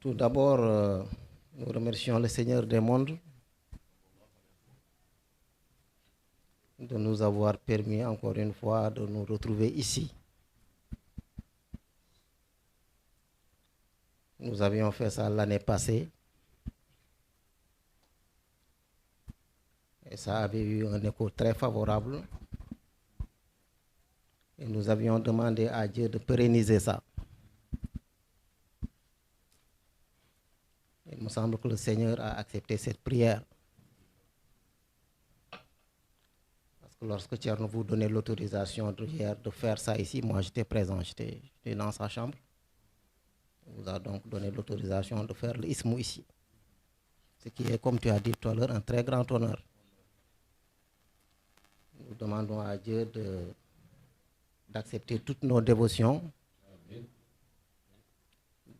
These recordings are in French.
Tout d'abord, nous remercions le Seigneur des mondes de nous avoir permis encore une fois de nous retrouver ici. Nous avions fait ça l'année passée et ça avait eu un écho très favorable. Et nous avions demandé à Dieu de pérenniser ça. Il me semble que le Seigneur a accepté cette prière. Parce que lorsque Thierno vous donnait l'autorisation hier de faire ça ici, moi j'étais présent, j'étais dans sa chambre. Il vous a donc donné l'autorisation de faire l'ismou ici. Ce qui est, comme tu as dit tout à l'heure, un très grand honneur. Nous demandons à Dieu d'accepter toutes nos dévotions,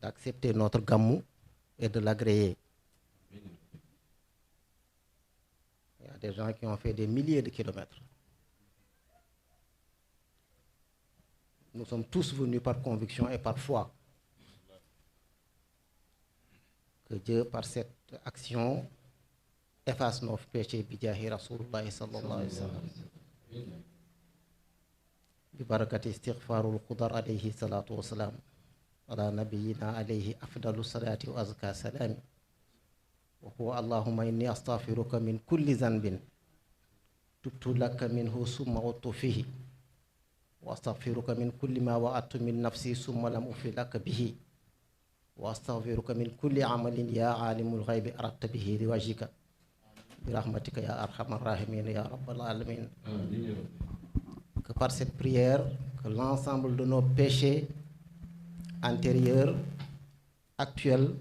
d'accepter notre gamou et de l'agréer. Il y a des gens qui ont fait des milliers de kilomètres. Nous sommes tous venus par conviction et par foi. Que Dieu, par cette action, efface nos péchés. Bijahi Rasulullah sallallahu alayhi wa sallam. Bibarakati istighfarul qudar alayhi salatu wa salam. Ala nabiyyina alayhi afdalu salati wa azka salami. Wa huwa Allahumma inni astaghfiruka min kulli zanbin. Tubtu laka minhu summa uttu fihi. Wa astaghfiruka min kulli ma wa'attu min nafsi summa lam ufi laka bihi. واستغفرك من كل عمل يا عالم الغيب اردت به لوجهك برحمتك يا ارحم الراحمين يا رب العالمين. Que par cette prière, que l'ensemble de nos péchés antérieurs, actuels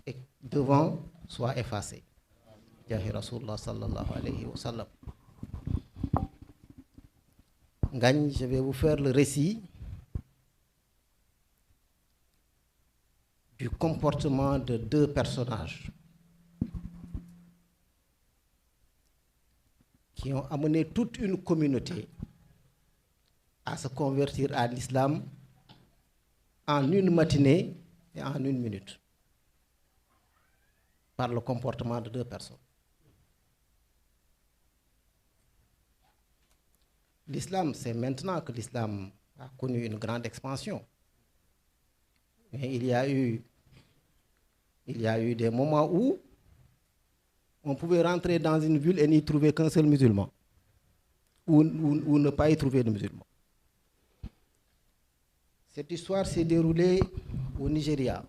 et devant soient effacés. Jahi Rasulullah sallallahu alayhi wa sallam. Ngagne, je vais vous faire le récit du comportement de deux personnages qui ont amené toute une communauté à se convertir à l'islam en une matinée et en une minute par le comportement de deux personnes. L'islam, c'est maintenant que l'islam a connu une grande expansion. Mais il y a eu des moments où on pouvait rentrer dans une ville et n'y trouver qu'un seul musulman, ou ne pas y trouver de musulmans. Cette histoire s'est déroulée au Nigeria,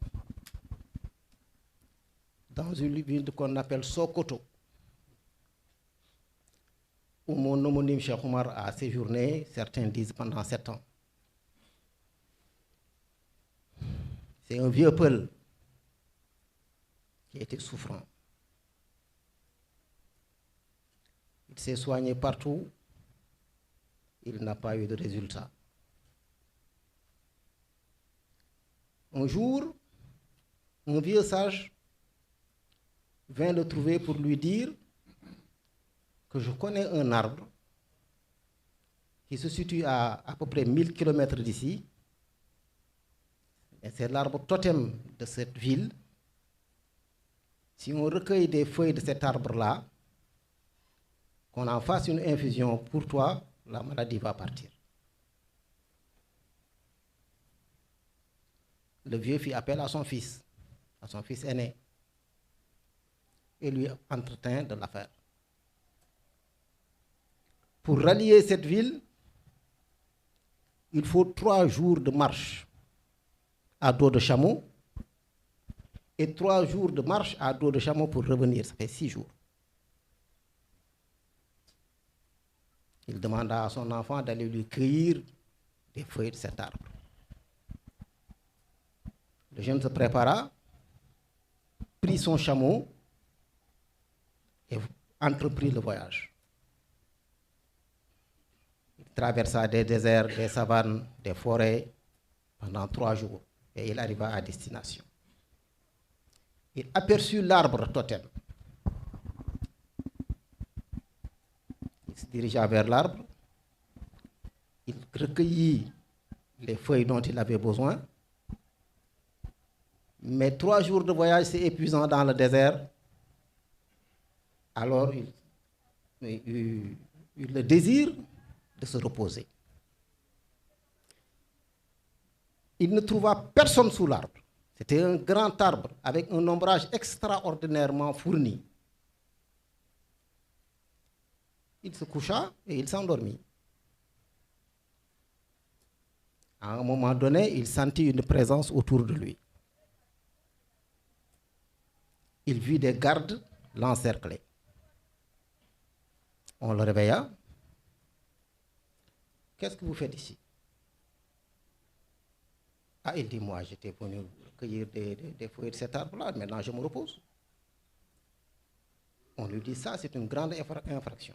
dans une ville qu'on appelle Sokoto, où mon homonyme Cheikh Omar a séjourné, certains disent pendant 7 ans. C'est un vieux peul qui était souffrant. Il s'est soigné partout. Il n'a pas eu de résultat. Un jour, un vieux sage vint le trouver pour lui dire que je connais un arbre qui se situe à peu près 1000 km d'ici. Et c'est l'arbre totem de cette ville. Si on recueille des feuilles de cet arbre-là, qu'on en fasse une infusion pour toi, la maladie va partir. Le vieux fit appel à son fils aîné, et lui entretint de l'affaire. Pour rallier cette ville, il faut 3 jours de marche à dos de chameau et 3 jours de marche à dos de chameau pour revenir. Ça fait 6 jours. Il demanda à son enfant d'aller lui cueillir des feuilles de cet arbre. Le jeune se prépara, prit son chameau et entreprit le voyage. Il traversa des déserts, des savanes, des forêts pendant 3 jours. Et il arriva à destination. Il aperçut l'arbre totem. Il se dirigea vers l'arbre. Il recueillit les feuilles dont il avait besoin. Mais 3 jours de voyage, c'est épuisant dans le désert. Alors, il le désir de se reposer. Il ne trouva personne sous l'arbre. C'était un grand arbre avec un ombrage extraordinairement fourni. Il se coucha et il s'endormit. À un moment donné, il sentit une présence autour de lui. Il vit des gardes l'encercler. On le réveilla. Qu'est-ce que vous faites ici? Ah, il dit, moi, j'étais venu cueillir des feuilles de cet arbre-là, maintenant je me repose. On lui dit, ça, c'est une grande infraction.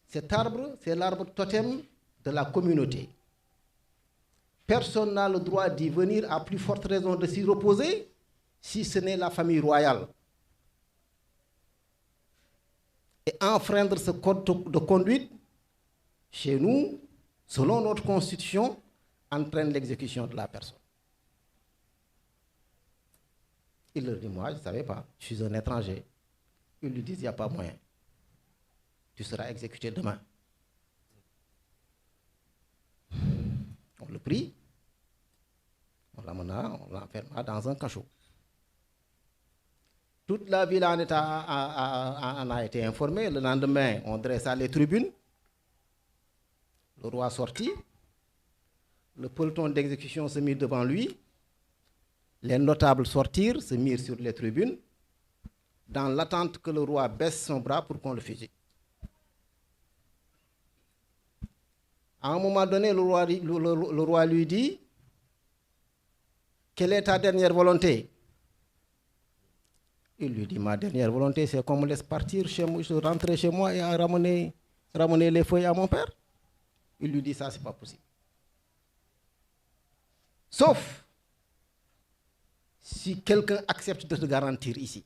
Cet arbre, c'est l'arbre totem de la communauté. Personne n'a le droit d'y venir à plus forte raison de s'y reposer, si ce n'est la famille royale. Et enfreindre ce code de conduite, chez nous, selon notre constitution, entraîne l'exécution de la personne. Il leur dit, moi, je ne savais pas, je suis un étranger. Ils lui disent, il n'y a pas moyen. Tu seras exécuté demain. On le prit, on l'amena, on l'enferma dans un cachot. Toute la ville en a été informée. Le lendemain, on dressa les tribunes. Le roi sortit. Le peloton d'exécution se mit devant lui. Les notables sortirent, se mirent sur les tribunes, dans l'attente que le roi baisse son bras pour qu'on le fusille. À un moment donné, le roi lui dit, quelle est ta dernière volonté? Il lui dit, ma dernière volonté, c'est qu'on me laisse partir chez moi, rentrer chez moi et ramener les feuilles à mon père. Il lui dit, ça, c'est pas possible. Sauf si quelqu'un accepte de te garantir ici.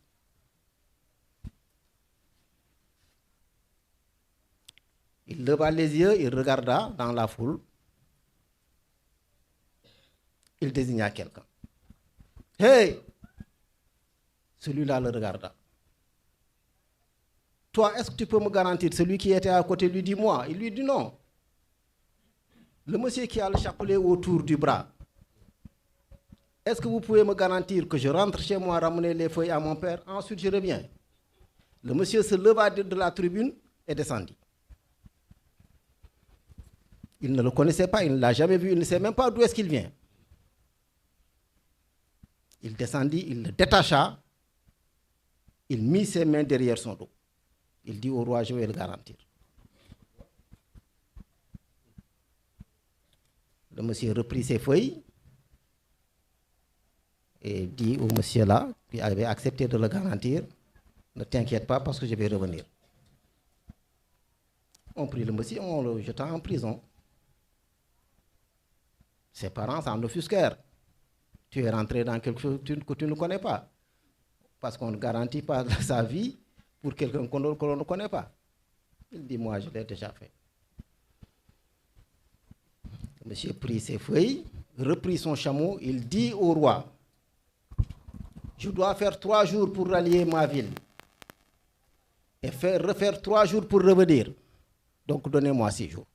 Il leva les yeux, il regarda dans la foule. Il désigna quelqu'un. Hey! Celui-là le regarda. Toi, est-ce que tu peux me garantir? Celui qui était à côté lui dit moi. Il lui dit non. Le monsieur qui a le chapelet autour du bras. Est-ce que vous pouvez me garantir que je rentre chez moi ramener les feuilles à mon père? Ensuite, je reviens. Le monsieur se leva de la tribune et descendit. Il ne le connaissait pas, il ne l'a jamais vu, il ne sait même pas d'où est-ce qu'il vient. Il descendit, il le détacha, il mit ses mains derrière son dos. Il dit au roi, je vais le garantir. Le monsieur reprit ses feuilles et dit au monsieur là, qui avait accepté de le garantir, ne t'inquiète pas parce que je vais revenir. On prit le monsieur, on le jeta en prison. Ses parents s'en offusquèrent. Tu es rentré dans quelque chose que tu ne connais pas. Parce qu'on ne garantit pas sa vie pour quelqu'un que l'on ne connaît pas. Il dit, moi, je l'ai déjà fait. Le monsieur prit ses feuilles, reprit son chameau, il dit au roi, je dois faire 3 jours pour rallier ma ville. Et refaire 3 jours pour revenir. Donc, donnez-moi 6 jours.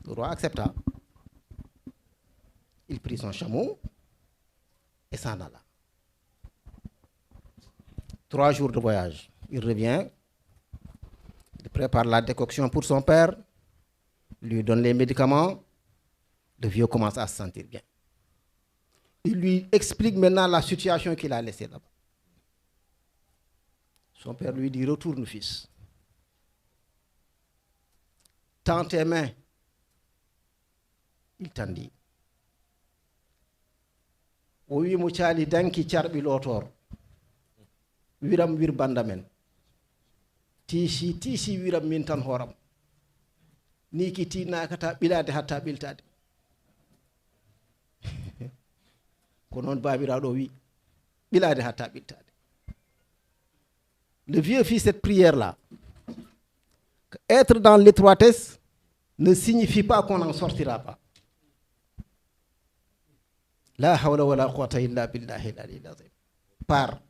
Le roi accepta. Il prit son chameau et s'en alla. 3 jours de voyage. Il revient. Il prépare la décoction pour son père. Lui donne les médicaments. Le vieux commence à se sentir bien. Il lui explique maintenant la situation qu'il a laissée là-bas. Son père lui dit, retourne fils. Tends tes mains. Il tendit. O wi mo caali danki carɓi lotor wiram wir bandamen tiisi wiram min tan horam ni ki tinnakata ɓilade hatta ɓiltade ko noon babiraɗo wi ɓilade hatta ɓiltade. Le vieux fit cette prière là. Être dans l'étroitesse ne signifie pas qu'on n'en sortira pas. La hawla wa la quwwata illa billahi al-aliyyil azim. Part.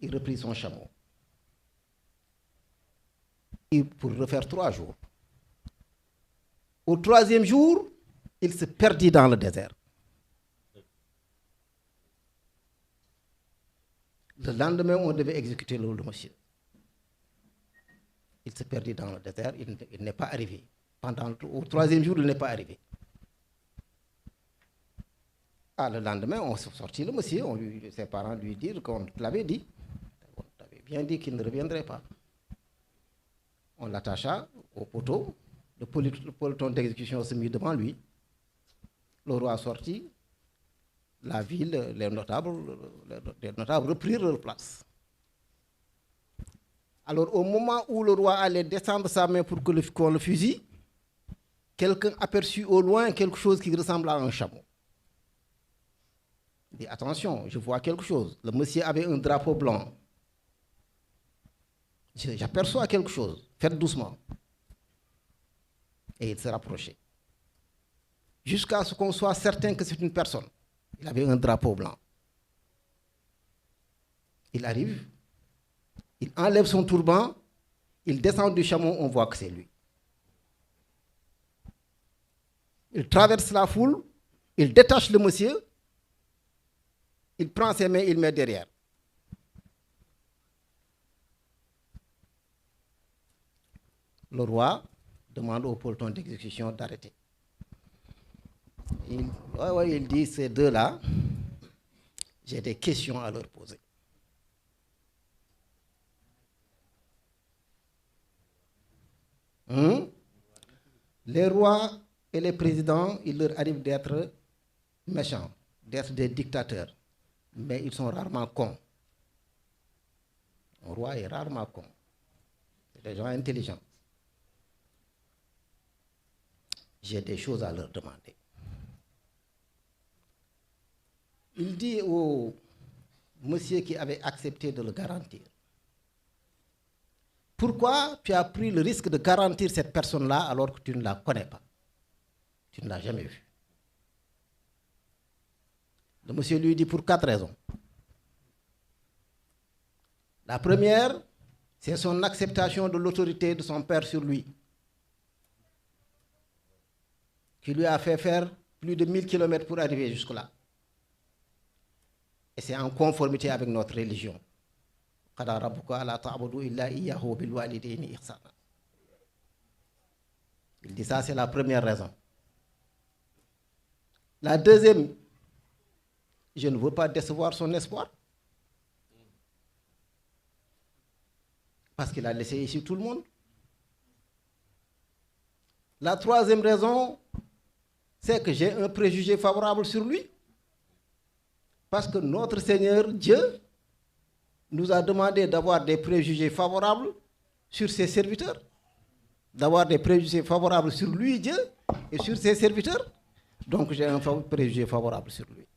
Il reprit son chameau. Et pour refaire 3 jours. Au 3e jour, il se perdit dans le désert. Le lendemain, on devait exécuter le monsieur. Il se perdit dans le désert, il n'est pas arrivé. Au 3e jour, il n'est pas arrivé. Le lendemain, on sortit le monsieur, ses parents lui dirent qu'on l'avait dit. On t'avait bien dit qu'il ne reviendrait pas. On l'attacha au poteau, le peloton d'exécution se mit devant lui. Le roi sortit, la ville, les notables reprirent leur place. Alors au moment où le roi allait descendre sa main pour qu'on le fusille, quelqu'un aperçut au loin quelque chose qui ressemble à un chameau. Il dit, attention, je vois quelque chose. Le monsieur avait un drapeau blanc. J'aperçois quelque chose. Faites doucement. Et il se rapprochait. Jusqu'à ce qu'on soit certain que c'est une personne. Il avait un drapeau blanc. Il arrive, il enlève son turban, il descend du chameau, on voit que c'est lui. Il traverse la foule, il détache le monsieur, il prend ses mains, il met derrière. Le roi demande au peloton d'exécution d'arrêter. Il dit, ces deux-là, j'ai des questions à leur poser. Les rois et les présidents, il leur arrive d'être méchants, d'être des dictateurs, mais ils sont rarement cons. Un roi est rarement con. C'est des gens intelligents. J'ai des choses à leur demander. Il dit au monsieur qui avait accepté de le garantir, pourquoi tu as pris le risque de garantir cette personne-là alors que tu ne la connais pas? Tu ne l'as jamais vue. Le monsieur lui dit pour 4 raisons. La première, c'est son acceptation de l'autorité de son père sur lui, qui lui a fait faire plus de 1000 kilomètres pour arriver jusque-là. Et c'est en conformité avec notre religion. Il dit ça, c'est la première raison. La deuxième, je ne veux pas décevoir son espoir. Parce qu'il a laissé ici tout le monde. La troisième raison, c'est que j'ai un préjugé favorable sur lui. Parce que notre Seigneur Dieu nous a demandé d'avoir des préjugés favorables sur ses serviteurs, d'avoir des préjugés favorables sur lui, Dieu, et sur ses serviteurs. Donc j'ai un préjugé favorable sur lui.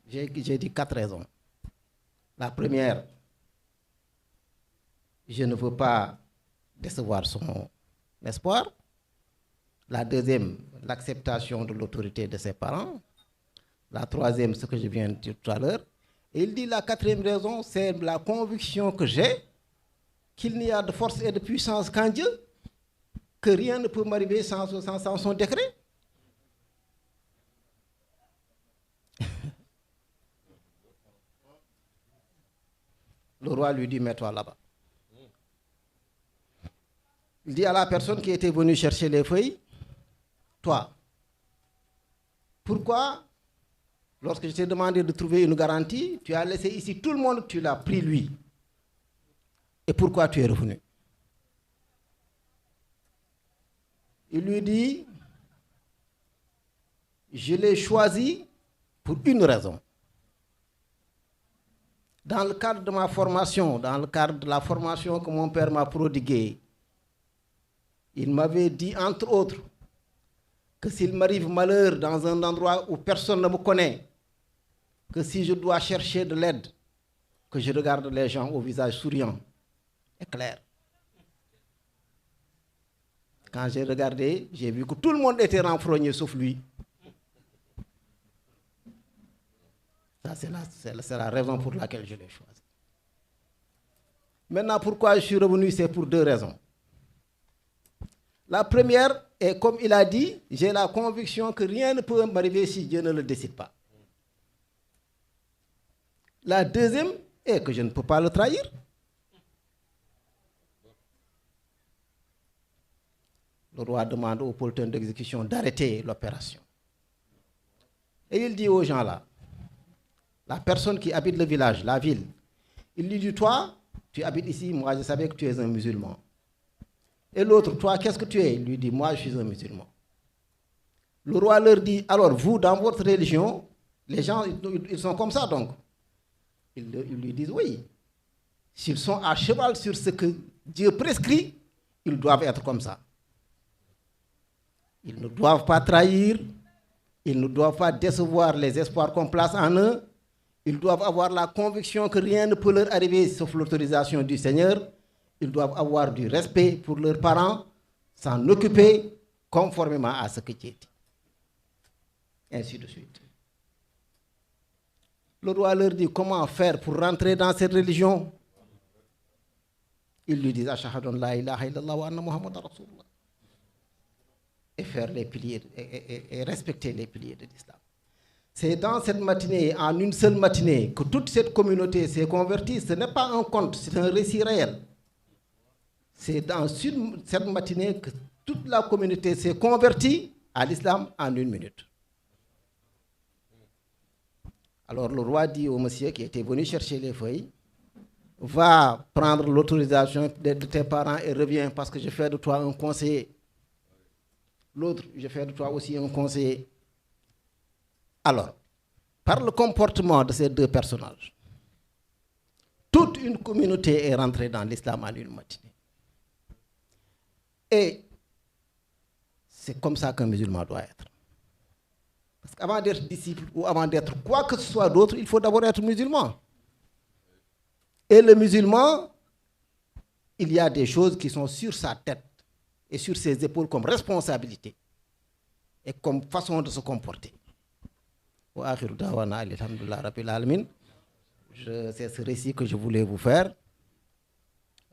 J'ai dit 4 raisons. La première, je ne veux pas décevoir son espoir. La deuxième, l'acceptation de l'autorité de ses parents. La troisième, ce que je viens de dire tout à l'heure. Et il dit la quatrième raison, c'est la conviction que j'ai qu'il n'y a de force et de puissance qu'en Dieu, que rien ne peut m'arriver sans son décret. Le roi lui dit, mets-toi là-bas. Il dit à la personne qui était venue chercher les feuilles, toi, pourquoi, lorsque je t'ai demandé de trouver une garantie, tu as laissé ici tout le monde, tu l'as pris lui? Et pourquoi tu es revenu? Il lui dit, je l'ai choisi pour une raison. Dans le cadre de ma formation, dans le cadre de la formation que mon père m'a prodiguée, il m'avait dit, entre autres, que s'il m'arrive malheur dans un endroit où personne ne me connaît, que si je dois chercher de l'aide, que je regarde les gens au visage souriant et clair. Quand j'ai regardé, j'ai vu que tout le monde était renfrogné sauf lui. Ça, c'est la raison pour laquelle je l'ai choisi. Maintenant, pourquoi je suis revenu, c'est pour deux raisons. La première est, comme il a dit, j'ai la conviction que rien ne peut m'arriver si Dieu ne le décide pas. La deuxième est que je ne peux pas le trahir. Le roi demande au politique d'exécution d'arrêter l'opération. Et il dit aux gens là, la personne qui habite le village, la ville, il lui dit, toi, tu habites ici, moi je savais que tu es un musulman. Et l'autre, toi, qu'est-ce que tu es? Il lui dit, moi je suis un musulman. Le roi leur dit, alors vous, dans votre religion, les gens, ils sont comme ça donc. Ils lui disent, oui. S'ils sont à cheval sur ce que Dieu prescrit, ils doivent être comme ça. Ils ne doivent pas trahir, ils ne doivent pas décevoir les espoirs qu'on place en eux, ils doivent avoir la conviction que rien ne peut leur arriver sauf l'autorisation du Seigneur, ils doivent avoir du respect pour leurs parents, s'en occuper conformément à ce que Dieu dit. Ainsi de suite. Le roi leur dit comment faire pour rentrer dans cette religion. Ils lui disent Ashhadu an la ilaha illallah wa anna Muhammadan Rasulullah. Et faire les piliers et respecter les piliers de l'islam. C'est dans cette matinée, en une seule matinée, que toute cette communauté s'est convertie. Ce n'est pas un conte, c'est un récit réel. C'est dans cette matinée que toute la communauté s'est convertie à l'islam en une minute. Alors le roi dit au monsieur qui était venu chercher les feuilles, va prendre l'autorisation de tes parents et reviens parce que je fais de toi un conseiller. L'autre, je fais de toi aussi un conseiller. Alors, par le comportement de ces deux personnages, toute une communauté est rentrée dans l'islam en une matinée. Et c'est comme ça qu'un musulman doit être. Parce qu'avant d'être disciple ou avant d'être quoi que ce soit d'autre, il faut d'abord être musulman. Et le musulman, il y a des choses qui sont sur sa tête et sur ses épaules comme responsabilité et comme façon de se comporter. C'est ce récit que je voulais vous faire.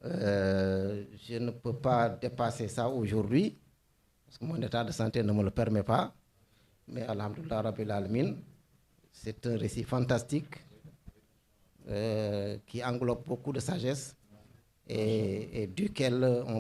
Je ne peux pas dépasser ça aujourd'hui, parce que mon état de santé ne me le permet pas. Mais alhamdoulilah rabbil alamin, c'est un récit fantastique qui englobe beaucoup de sagesse et duquel on